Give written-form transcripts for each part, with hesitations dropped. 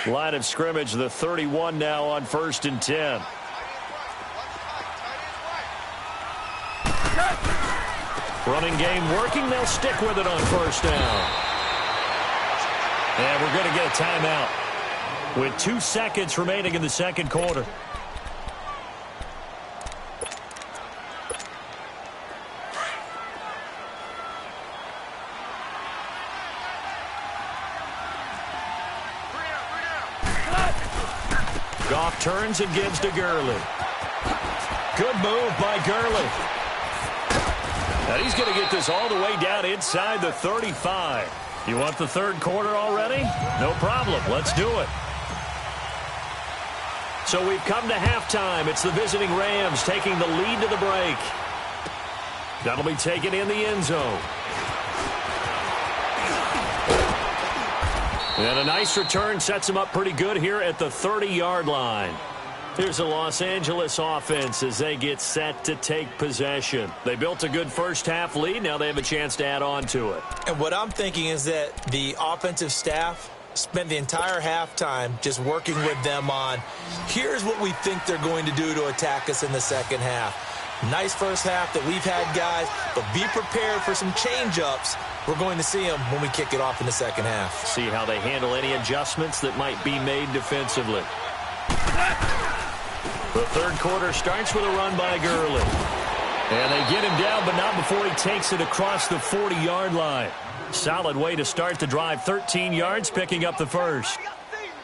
Line of scrimmage, the 31 now on 1st and 10. Running game working. They'll stick with it on 1st down. And we're going to get a timeout with 2 seconds remaining in the second quarter. Goff turns and gives to Gurley. Good move by Gurley. And he's going to get this all the way down inside the 35. You want the third quarter already? No problem. Let's do it. So we've come to halftime. It's the visiting Rams taking the lead to the break. That'll be taken in the end zone. And a nice return sets him up pretty good here at the 30-yard line. Here's the Los Angeles offense as they get set to take possession. They built a good first-half lead. Now they have a chance to add on to it. And what I'm thinking is that the offensive staff spent the entire halftime just working with them on, here's what we think they're going to do to attack us in the second half. Nice first half that we've had, guys, but be prepared for some change-ups. We're going to see them when we kick it off in the second half. See how they handle any adjustments that might be made defensively. The third quarter starts with a run by Gurley. And they get him down, but not before he takes it across the 40-yard line. Solid way to start the drive. 13 yards, picking up the first.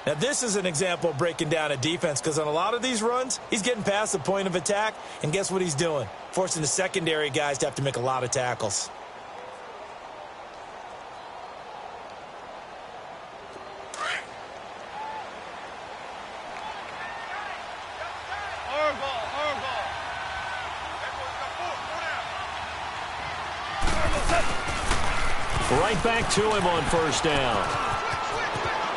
Now, this is an example of breaking down a defense, because on a lot of these runs, he's getting past the point of attack, and guess what he's doing? Forcing the secondary guys to have to make a lot of tackles. Right back to him on 1st down.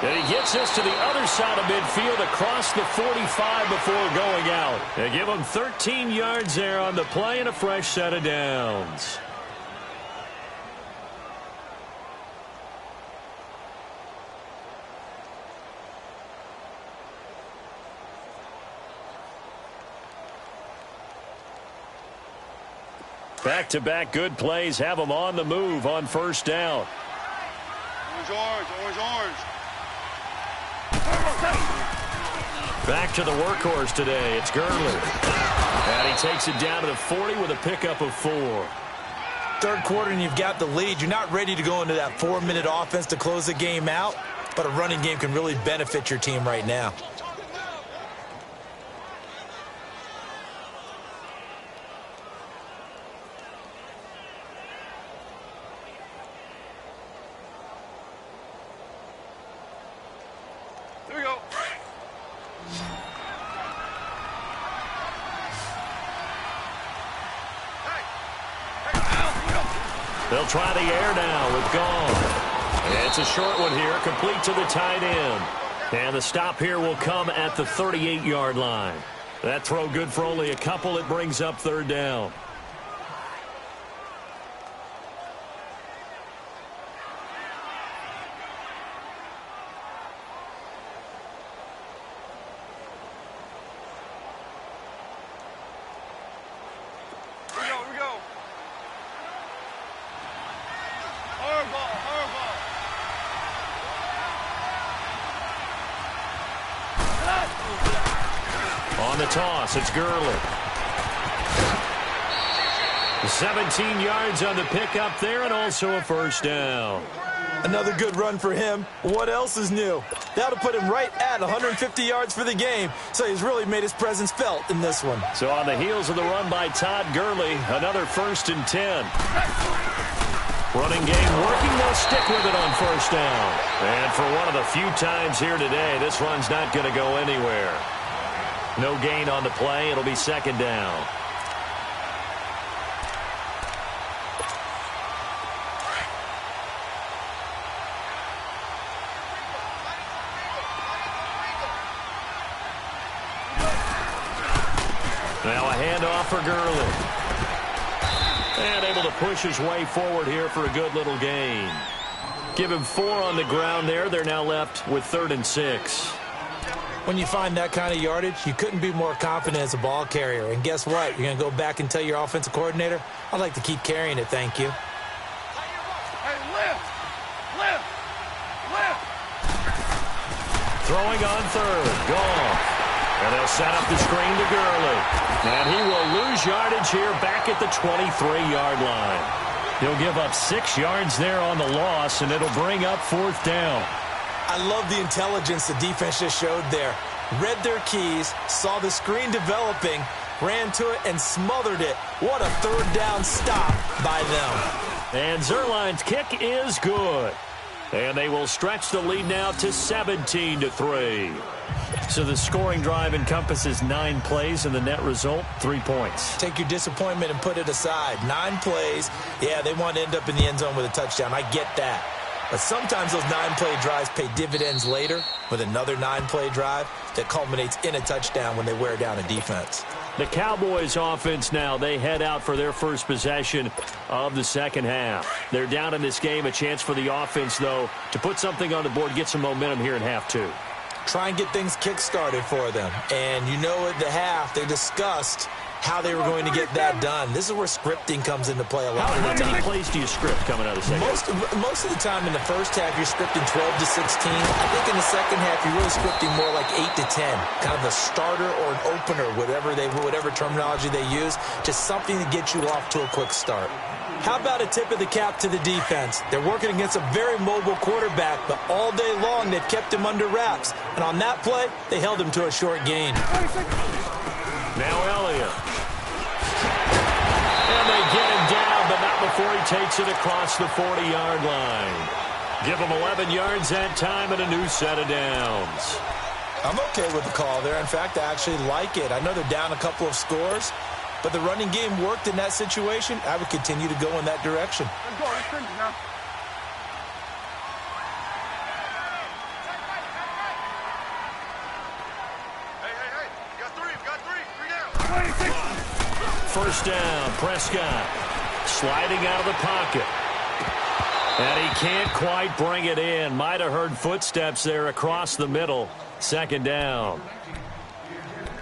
And he gets us to the other side of midfield across the 45 before going out. They give him 13 yards there on the play and a fresh set of downs. Back-to-back good plays have them on the move on 1st down. Orange. Back to the workhorse today. It's Gurley. And he takes it down to the 40 with a pickup of 4. Third quarter and you've got the lead. You're not ready to go into that 4-minute offense to close the game out, but a running game can really benefit your team right now. They'll try the air now with Gone. It's a short one here, complete to the tight end. And the stop here will come at the 38-yard line. That throw good for only a couple. It brings up 3rd down. On the toss, it's Gurley. 17 yards on the pickup there, and also a 1st down. Another good run for him. What else is new? That'll put him right at 150 yards for the game, so he's really made his presence felt in this one. So on the heels of the run by Todd Gurley, another 1st and 10. Running game working. They'll stick with it on 1st down. And for one of the few times here today, this run's not going to go anywhere. No gain on the play. It'll be 2nd down. Now a handoff for Gurley. And able to push his way forward here for a good little gain. Give him 4 on the ground there. They're now left with 3rd and 6. When you find that kind of yardage, you couldn't be more confident as a ball carrier. And guess what? You're going to go back and tell your offensive coordinator, I'd like to keep carrying it, thank you. Hey, lift! Throwing on 3rd. Goff. And they'll set up the screen to Gurley. And he will lose yardage here back at the 23-yard line. He'll give up 6 yards there on the loss, and it'll bring up 4th down. I love the intelligence the defense just showed there. Read their keys, saw the screen developing, ran to it, and smothered it. What a 3rd down stop by them. And Zuerlein's kick is good. And they will stretch the lead now to 17-3. So the scoring drive encompasses 9 plays, and the net result, 3 points. Take your disappointment and put it aside. 9 plays. Yeah, they want to end up in the end zone with a touchdown. I get that. But sometimes those 9-play drives pay dividends later with another 9-play drive that culminates in a touchdown when they wear down a defense. The Cowboys offense now, they head out for their first possession of the second half. They're down in this game. A chance for the offense, though, to put something on the board, get some momentum here in half 2. Try and get things kick-started for them. And you know at the half, they discussed how they were going to get that done. This is where scripting comes into play a lot of the time. How many plays do you script coming out of the second half? Most of the time in the first half, you're scripting 12 to 16. I think in the second half, you're really scripting more like 8 to 10. Kind of a starter or an opener, whatever terminology they use, just something to get you off to a quick start. How about a tip of the cap to the defense? They're working against a very mobile quarterback, but all day long they've kept him under wraps. And on that play, they held him to a short gain. Now Elliott. And they get him down, but not before he takes it across the 40-yard line. Give him 11 yards that time and a new set of downs. I'm okay with the call there. In fact, I actually like it. I know they're down a couple of scores, but the running game worked in that situation. I would continue to go in that direction. Let's go. Let's finish now. Hey. You got three. Three down. First down, Prescott sliding out of the pocket. And he can't quite bring it in. Might have heard footsteps there across the middle. Second down.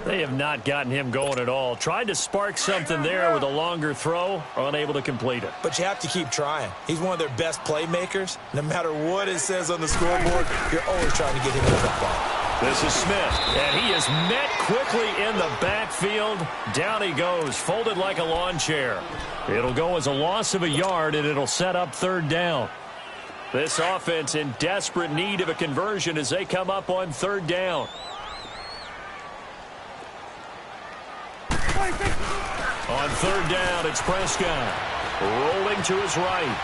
They have not gotten him going at all. Tried to spark something there with a longer throw, unable to complete it. But you have to keep trying. He's one of their best playmakers. No matter what it says on the scoreboard, you're always trying to get him the football. This is Smith, and he is met quickly in the backfield. Down he goes, folded like a lawn chair. It'll go as a loss of a yard, and it'll set up third down. This offense in desperate need of a conversion as they come up on third down. On third down, it's Prescott. Rolling to his right.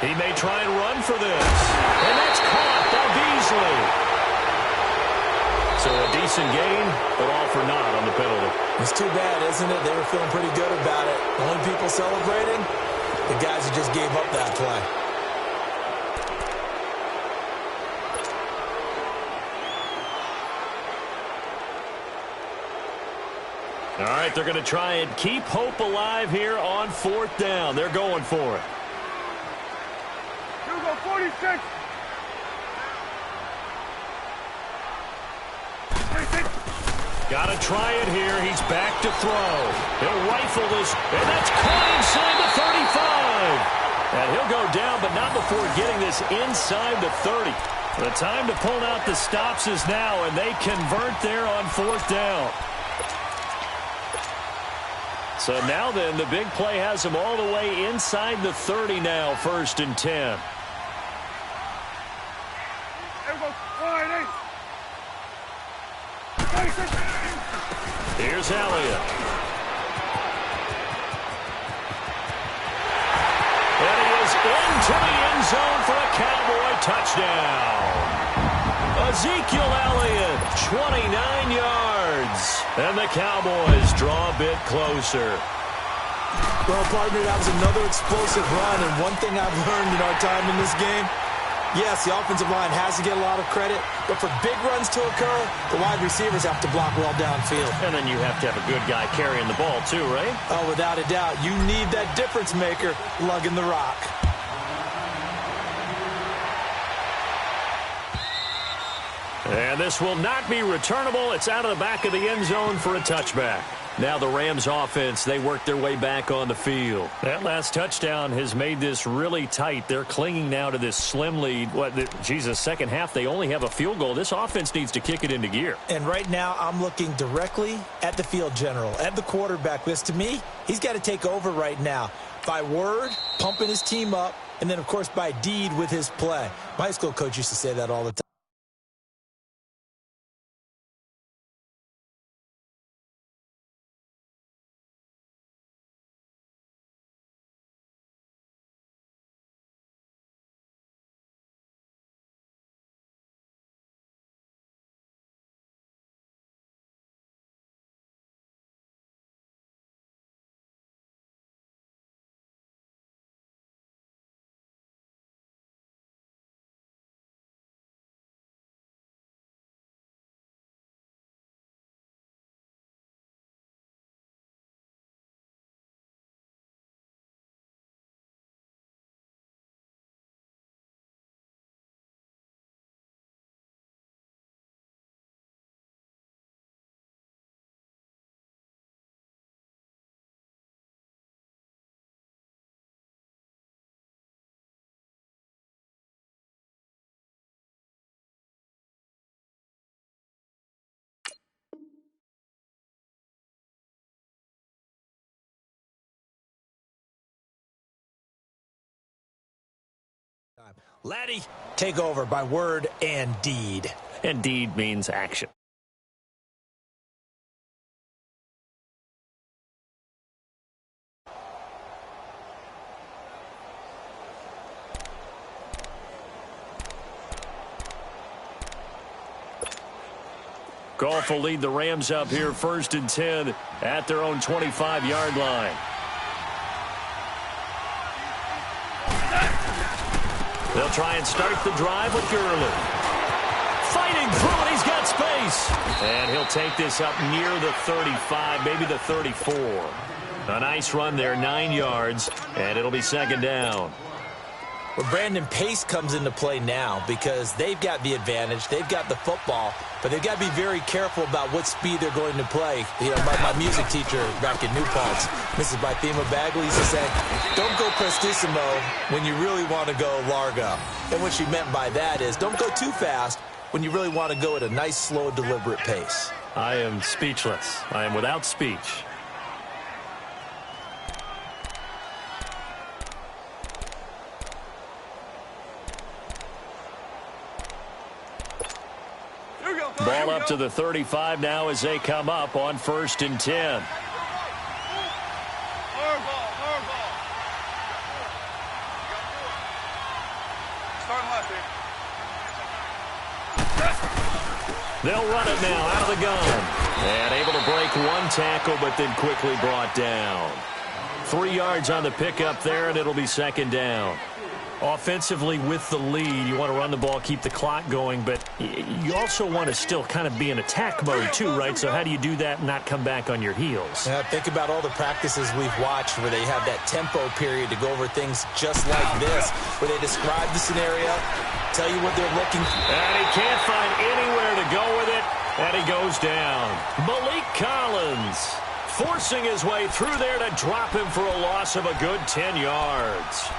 He may try and run for this. And that's caught by Beasley. So a decent gain, but all for naught on the penalty. It's too bad, isn't it? They were feeling pretty good about it. The only people celebrating, the guys who just gave up that play. All right, they're going to try and keep hope alive here on fourth down. They're going for it. Here we go, 46. Got to try it here. He's back to throw. He'll rifle this, and that's caught inside the 35. And he'll go down, but not before getting this inside the 30. The time to pull out the stops is now, and they convert there on fourth down. So now then, the big play has them all the way inside the 30 now, 1st and 10. Here we go, 1-8. Here's Elliott. And he is into the end zone for a Cowboy touchdown. Ezekiel Elliott, 29 yards. And the Cowboys draw a bit closer. Well, partner, that was another explosive run. And one thing I've learned in our time in this game, yes, the offensive line has to get a lot of credit, but for big runs to occur, the wide receivers have to block well downfield. And then you have to have a good guy carrying the ball too, right? Oh, without a doubt. You need that difference maker lugging the rock. And this will not be returnable. It's out of the back of the end zone for a touchback. Now the Rams offense, they work their way back on the field. That last touchdown has made this really tight. They're clinging now to this slim lead. Second half, they only have a field goal. This offense needs to kick it into gear. And right now, I'm looking directly at the field general, at the quarterback. Because to me, he's got to take over right now. By word, pumping his team up, and then, of course, by deed with his play. My high school coach used to say that all the time. Laddie, take over by word and deed. And deed means action. Goff will lead the Rams up here 1st and 10 at their own 25-yard line. They'll try and start the drive with Gurley. Fighting through it, he's got space. And he'll take this up near the 35, maybe the 34. A nice run there, 9 yards, and it'll be 2nd down. Well, Brandon, pace comes into play now because they've got the advantage. They've got the football, but they've got to be very careful about what speed they're going to play. You know, my music teacher back in New Paltz, Mrs. Bythema Bagley, used to say, don't go prestissimo when you really want to go largo. And what she meant by that is don't go too fast when you really want to go at a nice, slow, deliberate pace. I am speechless. I am without speech. Ball up to the 35 now as they come up on 1st and 10. They'll run it now out of the gun. And able to break one tackle, but then quickly brought down. 3 yards on the pickup there, and it'll be 2nd down. Offensively with the lead, you want to run the ball, keep the clock going, but you also want to still kind of be in attack mode too, right? So how do you do that and not come back on your heels? Yeah, think about all the practices we've watched where they have that tempo period to go over things just like this, where they describe the scenario, tell you what they're looking for. And he can't find anywhere to go with it, and he goes down. Malik Collins forcing his way through there to drop him for a loss of a good 10 yards.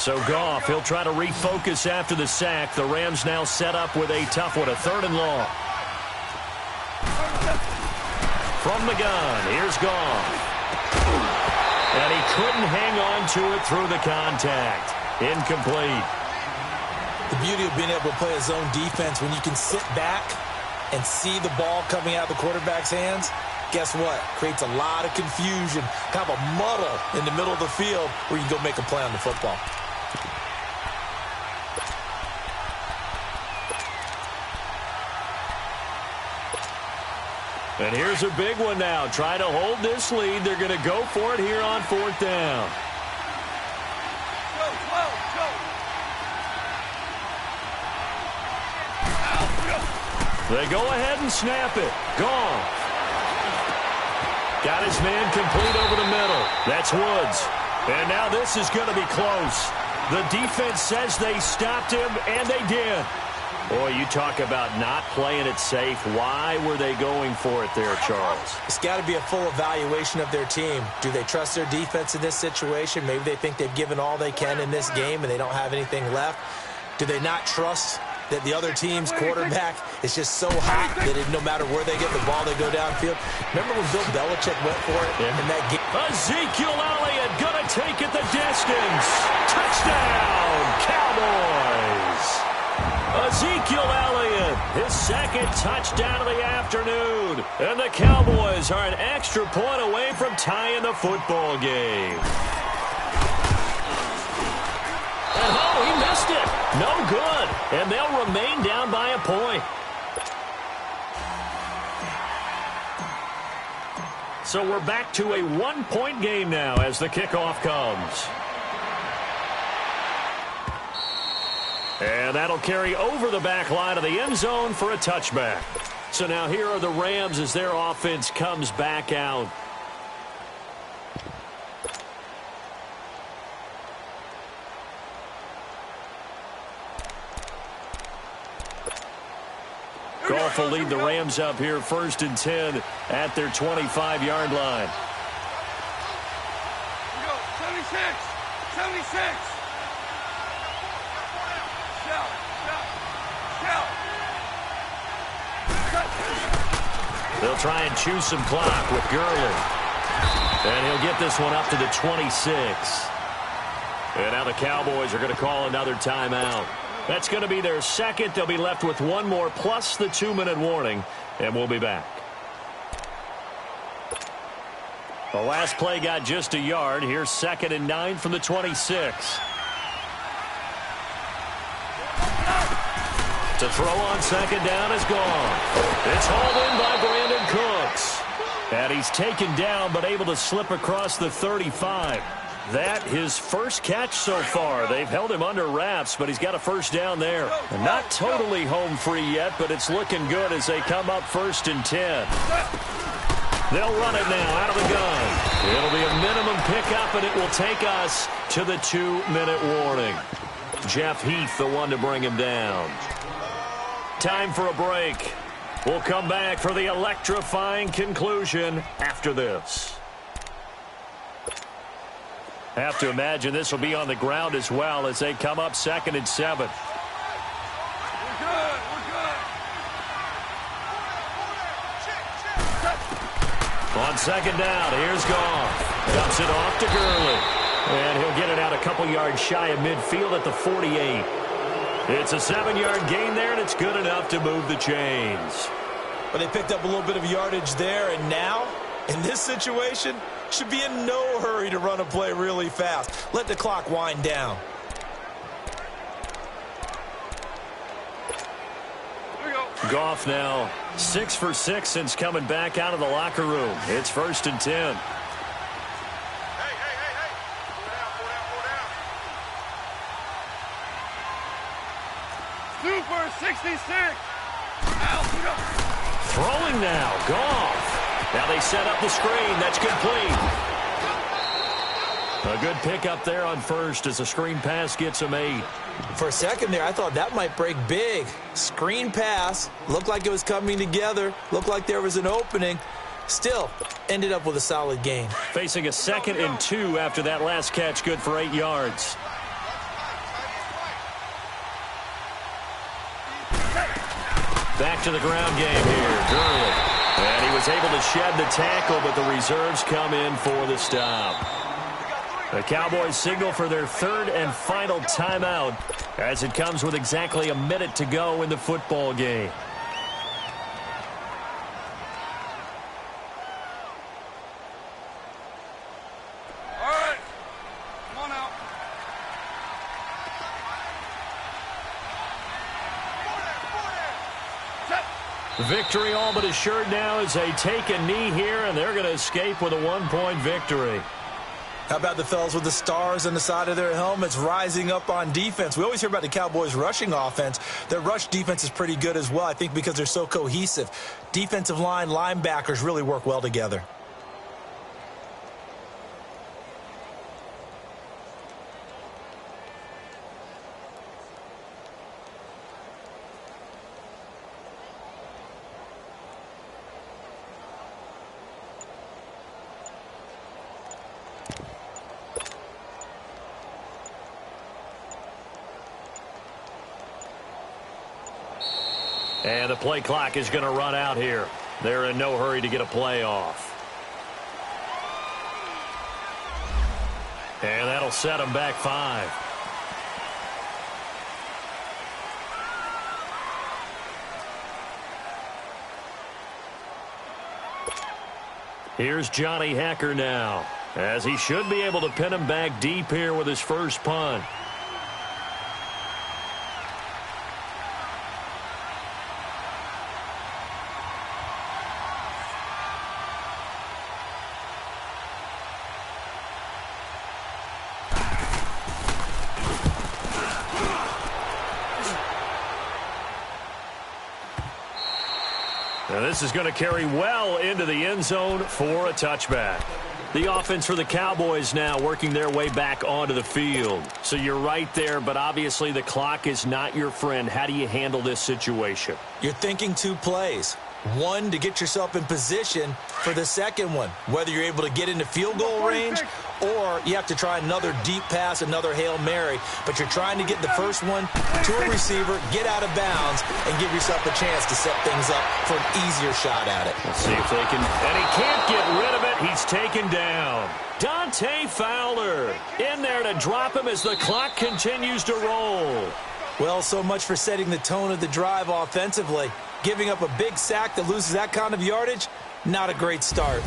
So Goff, he'll try to refocus after the sack. The Rams now set up with a tough one, a 3rd and long. From the gun, here's Goff. And he couldn't hang on to it through the contact. Incomplete. The beauty of being able to play a zone defense when you can sit back and see the ball coming out of the quarterback's hands, guess what? Creates a lot of confusion, kind of a muddle in the middle of the field where you can go make a play on the football. And here's a big one now. Trying to hold this lead. They're going to go for it here on 4th down. They go ahead and snap it. Gone. Got his man complete over the middle. That's Woods. And now this is going to be close. The defense says they stopped him, and they did. Boy, you talk about not playing it safe. Why were they going for it there, Charles? It's got to be a full evaluation of their team. Do they trust their defense in this situation? Maybe they think they've given all they can in this game and they don't have anything left. Do they not trust that the other team's quarterback is just so hot that no matter where they get the ball, they go downfield? Remember when Bill Belichick went for it in that game? Ezekiel Elliott going to take it the distance. Touchdown, Cowboys. Ezekiel Elliott, his 2nd touchdown of the afternoon. And the Cowboys are an extra point away from tying the football game. And oh, he missed it. No good. And they'll remain down by a point. So we're back to a 1-point game now as the kickoff comes. And that'll carry over the back line of the end zone for a touchback. So now here are the Rams as their offense comes back out. Goff will lead the Rams up here 1st and 10 at their 25-yard line. Here we go. 76. 76. They'll try and chew some clock with Gurley. And he'll get this one up to the 26. And now the Cowboys are going to call another timeout. That's going to be their 2nd. They'll be left with 1 more plus the 2-minute warning. And we'll be back. The last play got just a yard. Here's 2nd and 9 from the 26. To throw on 2nd down is gone. It's hauled in by Brandon Cooks. And he's taken down but able to slip across the 35. That his first catch so far. They've held him under wraps, but he's got a 1st down there. And not totally home free yet, but it's looking good as they come up 1st and 10. They'll run it now out of the gun. It'll be a minimum pickup, and it will take us to the 2-minute warning. Jeff Heath, the one to bring him down. Time for a break. We'll come back for the electrifying conclusion after this. Have to imagine this will be on the ground as well as they come up 2nd and 7. We're good. On 2nd down, here's Goff. Dumps it off to Gurley. And he'll get it out a couple yards shy of midfield at the 48. It's a 7-yard gain there, and it's good enough to move the chains. But they picked up a little bit of yardage there, and now, in this situation, should be in no hurry to run a play really fast. Let the clock wind down. Goff now 6 for 6 since coming back out of the locker room. It's 1st and 10. Super 66. Throwing now, Goff. Now they set up the screen. That's complete. A good pickup there on 1st as the screen pass gets him 8. For a second there, I thought that might break big. Screen pass. Looked like it was coming together. Looked like there was an opening. Still, ended up with a solid gain. Facing a 2nd and 2 after that last catch, good for 8 yards. Back to the ground game here. Gurley. And he was able to shed the tackle, but the reserves come in for the stop. The Cowboys signal for their third and final timeout as it comes with exactly a minute to go in the football game. All right. Come on out. Victory all but assured now as they take a knee here, and they're going to escape with a one-point victory. How about the fellas with the stars on the side of their helmets rising up on defense? We always hear about the Cowboys' rushing offense. Their rush defense is pretty good as well, I think, because they're so cohesive. Defensive line, linebackers really work well together. And the play clock is going to run out here. They're in no hurry to get a play off. And that'll set them back 5. Here's Johnny Hacker now, as he should be able to pin him back deep here with his first punt. Now this is going to carry well into the end zone for a touchback. The offense for the Cowboys now working their way back onto the field. So you're right there, but obviously the clock is not your friend. How do you handle this situation? You're thinking 2 plays. One, to get yourself in position for the second one, whether you're able to get into field goal range or you have to try another deep pass, another Hail Mary. But you're trying to get the first one to a receiver, get out of bounds, and give yourself a chance to set things up for an easier shot at it. Let's see if they can. And he can't get rid of it. He's taken down. Dante Fowler in there to drop him as the clock continues to roll. Well, so much for setting the tone of the drive offensively. Giving up a big sack that loses that kind of yardage, not a great start.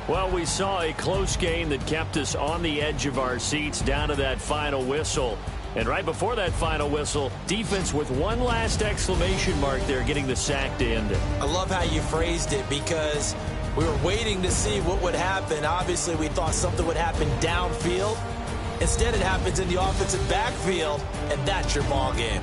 Well, we saw a close game that kept us on the edge of our seats down to that final whistle. And right before that final whistle, defense with one last exclamation mark there, getting the sack to end it. I love how you phrased it because we were waiting to see what would happen. Obviously, we thought something would happen downfield. Instead, it happens in the offensive backfield, and that's your ball game.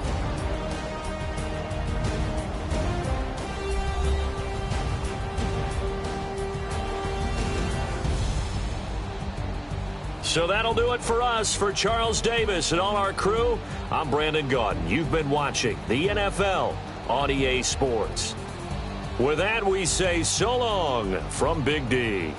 So that'll do it for us. For Charles Davis and all our crew, I'm Brandon Gaudin. You've been watching the NFL on EA Sports. With that, we say so long from Big D.